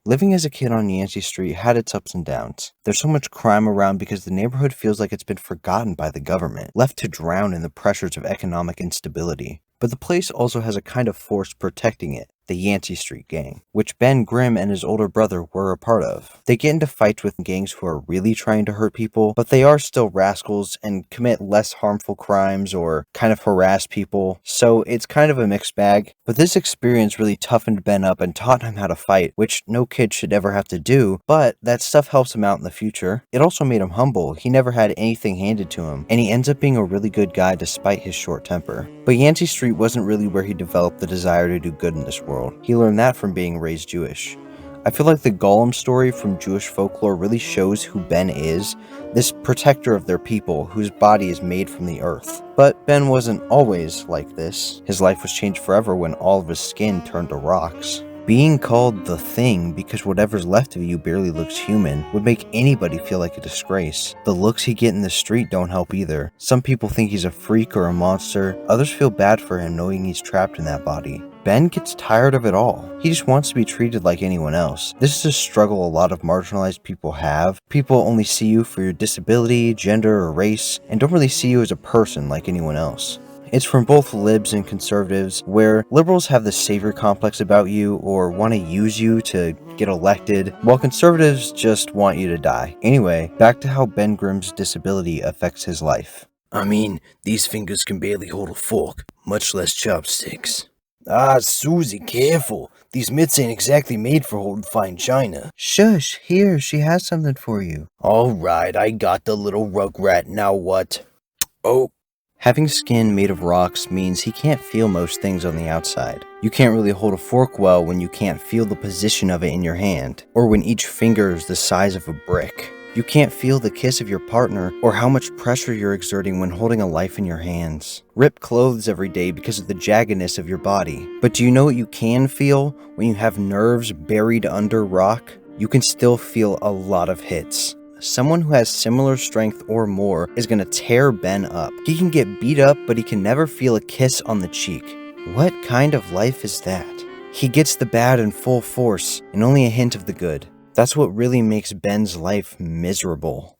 Living as a kid on Yancey Street had its ups and downs. There's so much crime around because the neighborhood feels like it's been forgotten by the government, left to drown in the pressures of economic instability. But the place also has a kind of force protecting it, the Yancey Street Gang, which Ben Grimm and his older brother were a part of. They get into fights with gangs who are really trying to hurt people, but they are still rascals and commit less harmful crimes or kind of harass people, so it's kind of a mixed bag. But this experience really toughened Ben up and taught him how to fight, which no kid should ever have to do, but that stuff helps him out in the future. It also made him humble. He never had anything handed to him, and he ends up being a really good guy despite his short temper. But Yancey Street wasn't really where he developed the desire to do good in this world. He learned that from being raised Jewish. I feel like the Golem story from Jewish folklore really shows who Ben is, this protector of their people whose body is made from the earth. But Ben wasn't always like this. His life was changed forever when all of his skin turned to rocks. Being called the Thing because whatever's left of you barely looks human would make anybody feel like a disgrace. The looks he gets in the street don't help either. Some people think he's a freak or a monster, others feel bad for him knowing he's trapped in that body. Ben gets tired of it all. He just wants to be treated like anyone else. This is a struggle a lot of marginalized people have. People only see you for your disability, gender, or race, and don't really see you as a person like anyone else. It's from both libs and conservatives, where liberals have the savior complex about you or want to use you to get elected, while conservatives just want you to die. Anyway, back to how Ben Grimm's disability affects his life. I mean, these fingers can barely hold a fork, much less chopsticks. Ah, Susie, careful. These mitts ain't exactly made for holding fine china. Shush, here, she has something for you. Alright, I got the little rugrat, now what? Oh. Having skin made of rocks means he can't feel most things on the outside. You can't really hold a fork well when you can't feel the position of it in your hand, or when each finger is the size of a brick. You can't feel the kiss of your partner, or how much pressure you're exerting when holding a life in your hands. Rip clothes every day because of the jaggedness of your body. But do you know what you can feel when you have nerves buried under rock? You can still feel a lot of hits. Someone who has similar strength or more is going to tear Ben up. He can get beat up, but he can never feel a kiss on the cheek. What kind of life is that? He gets the bad in full force, and only a hint of the good. That's what really makes Ben's life miserable.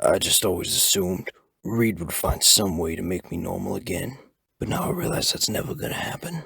I just always assumed Reed would find some way to make me normal again, but now I realize that's never gonna happen.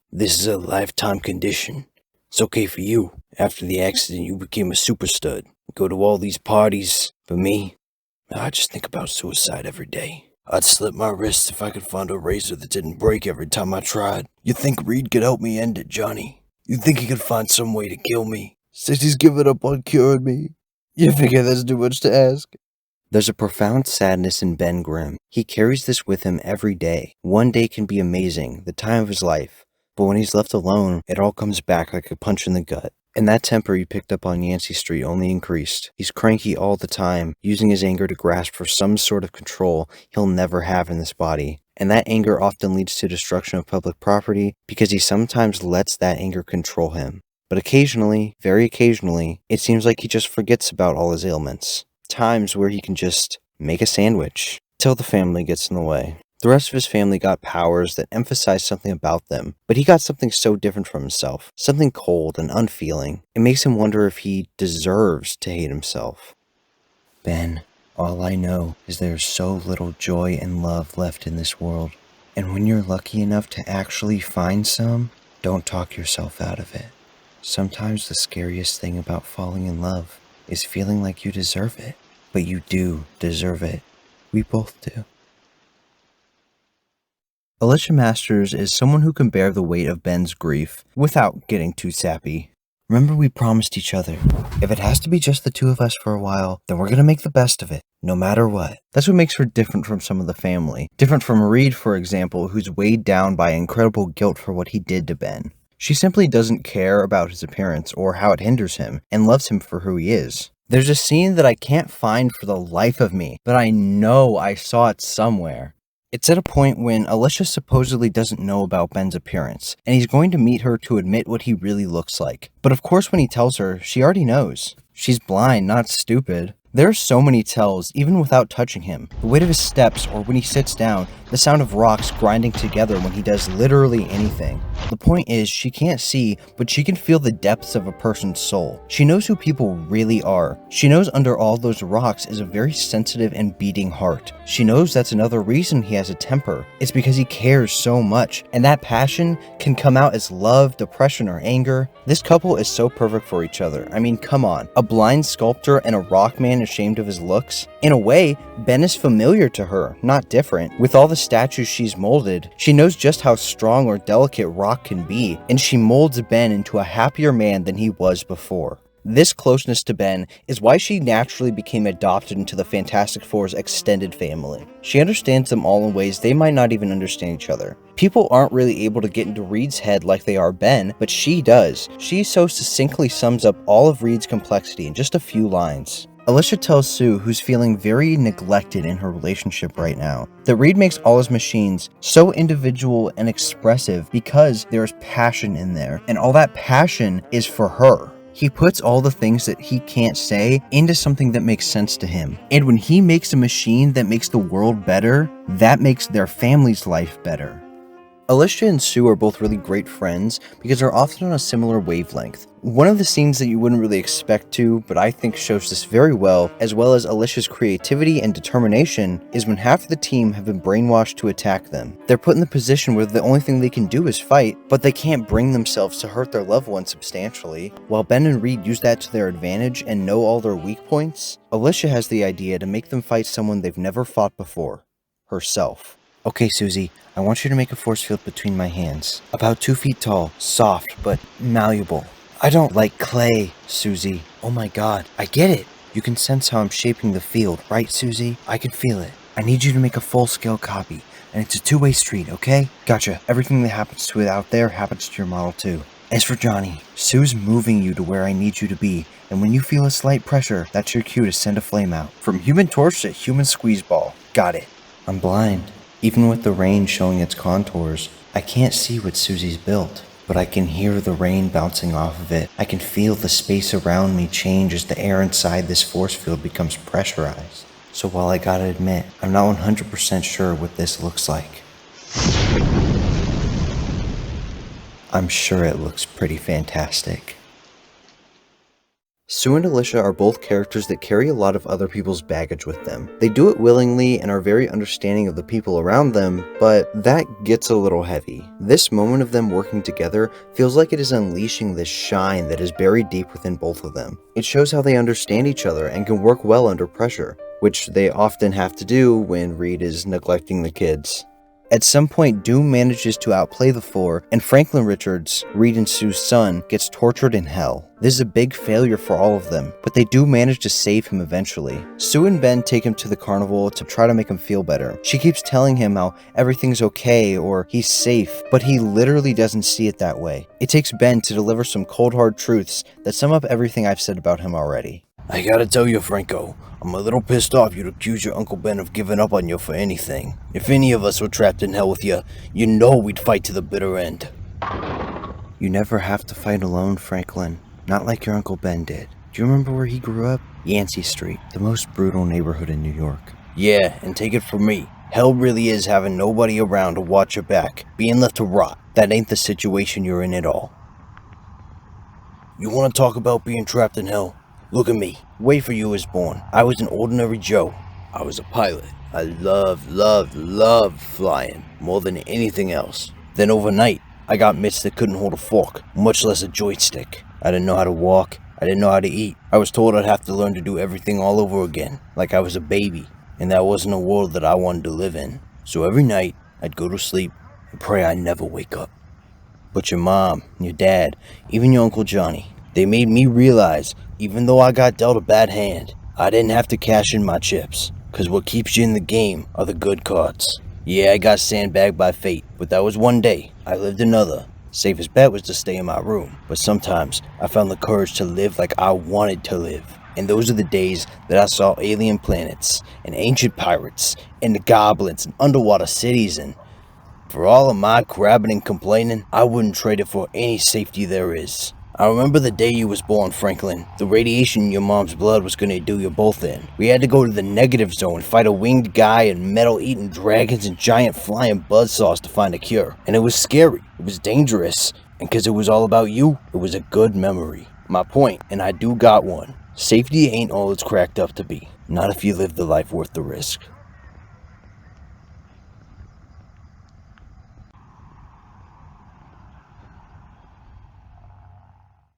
This is a lifetime condition. It's okay for you. After the accident, you became a super stud. Go to all these parties. But me, I just think about suicide every day. I'd slit my wrists if I could find a razor that didn't break every time I tried. You think Reed could help me end it, Johnny? You think he could find some way to kill me? Since he's given up on curing me. You figure that's too much to ask? There's a profound sadness in Ben Grimm. He carries this with him every day. One day can be amazing, the time of his life. But when he's left alone, it all comes back like a punch in the gut. And that temper he picked up on Yancey Street only increased. He's cranky all the time, using his anger to grasp for some sort of control he'll never have in this body. And that anger often leads to destruction of public property because he sometimes lets that anger control him. But occasionally, very occasionally, it seems like he just forgets about all his ailments. Times where he can just make a sandwich, till the family gets in the way. The rest of his family got powers that emphasized something about them, but he got something so different from himself, something cold and unfeeling. It makes him wonder if he deserves to hate himself. Ben, all I know is there's so little joy and love left in this world. And when you're lucky enough to actually find some, don't talk yourself out of it. Sometimes the scariest thing about falling in love is feeling like you deserve it. But you do deserve it. We both do. Alicia Masters is someone who can bear the weight of Ben's grief without getting too sappy. Remember, we promised each other, if it has to be just the two of us for a while, then we're gonna make the best of it, no matter what. That's what makes her different from some of the family. Different from Reed, for example, who's weighed down by incredible guilt for what he did to Ben. She simply doesn't care about his appearance or how it hinders him, and loves him for who he is. There's a scene that I can't find for the life of me, but I know I saw it somewhere. It's at a point when Alicia supposedly doesn't know about Ben's appearance, and he's going to meet her to admit what he really looks like. But of course when he tells her, she already knows. She's blind, not stupid. There are so many tells, even without touching him. The weight of his steps, or when he sits down, the sound of rocks grinding together when he does literally anything. The point is, she can't see, but she can feel the depths of a person's soul. She knows who people really are. She knows under all those rocks is a very sensitive and beating heart. She knows that's another reason he has a temper. It's because he cares so much, and that passion can come out as love, depression, or anger. This couple is so perfect for each other. I mean, come on. A blind sculptor and a rock man ashamed of his looks? In a way, Ben is familiar to her, not different. With all the statues she's molded, she knows just how strong or delicate rock can be, and she molds Ben into a happier man than he was before. This closeness to Ben is why she naturally became adopted into the Fantastic Four's extended family. She understands them all in ways they might not even understand each other. People aren't really able to get into Reed's head like they are Ben, but she does. She so succinctly sums up all of Reed's complexity in just a few lines. Alicia tells Sue, who's feeling very neglected in her relationship right now, that Reed makes all his machines so individual and expressive because there's passion in there, and all that passion is for her. He puts all the things that he can't say into something that makes sense to him. And when he makes a machine that makes the world better, that makes their family's life better. Alicia and Sue are both really great friends because they're often on a similar wavelength. One of the scenes that you wouldn't really expect to, but I think shows this very well, as well as Alicia's creativity and determination, is when half of the team have been brainwashed to attack them. They're put in the position where the only thing they can do is fight, but they can't bring themselves to hurt their loved one substantially. While Ben and Reed use that to their advantage and know all their weak points, Alicia has the idea to make them fight someone they've never fought before, herself. Okay, Susie, I want you to make a force field between my hands. About 2 feet tall, soft, but malleable. I don't like clay, Susie. Oh my god, I get it. You can sense how I'm shaping the field, right, Susie? I can feel it. I need you to make a full-scale copy, and it's a two-way street, okay? Gotcha. Everything that happens to it out there happens to your model too. As for Johnny, Sue's moving you to where I need you to be, and when you feel a slight pressure, that's your cue to send a flame out. From human torch to human squeeze ball. Got it. I'm blind. Even with the rain showing its contours, I can't see what Susie's built, but I can hear the rain bouncing off of it. I can feel the space around me change as the air inside this force field becomes pressurized. So while I gotta admit, I'm not 100% sure what this looks like, I'm sure it looks pretty fantastic. Sue and Alicia are both characters that carry a lot of other people's baggage with them. They do it willingly and are very understanding of the people around them, but that gets a little heavy. This moment of them working together feels like it is unleashing this shine that is buried deep within both of them. It shows how they understand each other and can work well under pressure, which they often have to do when Reed is neglecting the kids. At some point, Doom manages to outplay the four, and Franklin Richards, Reed and Sue's son, gets tortured in hell. This is a big failure for all of them, but they do manage to save him eventually. Sue and Ben take him to the carnival to try to make him feel better. She keeps telling him how everything's okay or he's safe, but he literally doesn't see it that way. It takes Ben to deliver some cold hard truths that sum up everything I've said about him already. I gotta tell you, Franco, I'm a little pissed off you'd accuse your Uncle Ben of giving up on you for anything. If any of us were trapped in hell with you, you know we'd fight to the bitter end. You never have to fight alone, Franklin. Not like your Uncle Ben did. Do you remember where he grew up? Yancey Street, the most brutal neighborhood in New York. Yeah, and take it from me, hell really is having nobody around to watch your back, being left to rot. That ain't the situation you're in at all. You wanna talk about being trapped in hell? Look at me. Way for you was born. I was an ordinary Joe. I was a pilot. I loved flying more than anything else. Then overnight, I got mitts that couldn't hold a fork, much less a joystick. I didn't know how to walk. I didn't know how to eat. I was told I'd have to learn to do everything all over again, like I was a baby, and that wasn't a world that I wanted to live in. So every night, I'd go to sleep and pray I never wake up. But your mom, your dad, even your Uncle Johnny, they made me realize, even though I got dealt a bad hand, I didn't have to cash in my chips, cause what keeps you in the game are the good cards. Yeah, I got sandbagged by fate, but that was one day. I lived another. Safest bet was to stay in my room, but sometimes I found the courage to live like I wanted to live. And those are the days that I saw alien planets, and ancient pirates, and the goblins, and underwater cities, and for all of my crabbing and complaining, I wouldn't trade it for any safety there is. I remember the day you was born, Franklin. The radiation in your mom's blood was gonna do you both in. We had to go to the negative zone, fight a winged guy and metal-eating dragons and giant flying buzzsaws to find a cure. And it was scary. It was dangerous. And 'cause it was all about you, it was a good memory. My point, and I do got one. Safety ain't all it's cracked up to be. Not if you live the life worth the risk.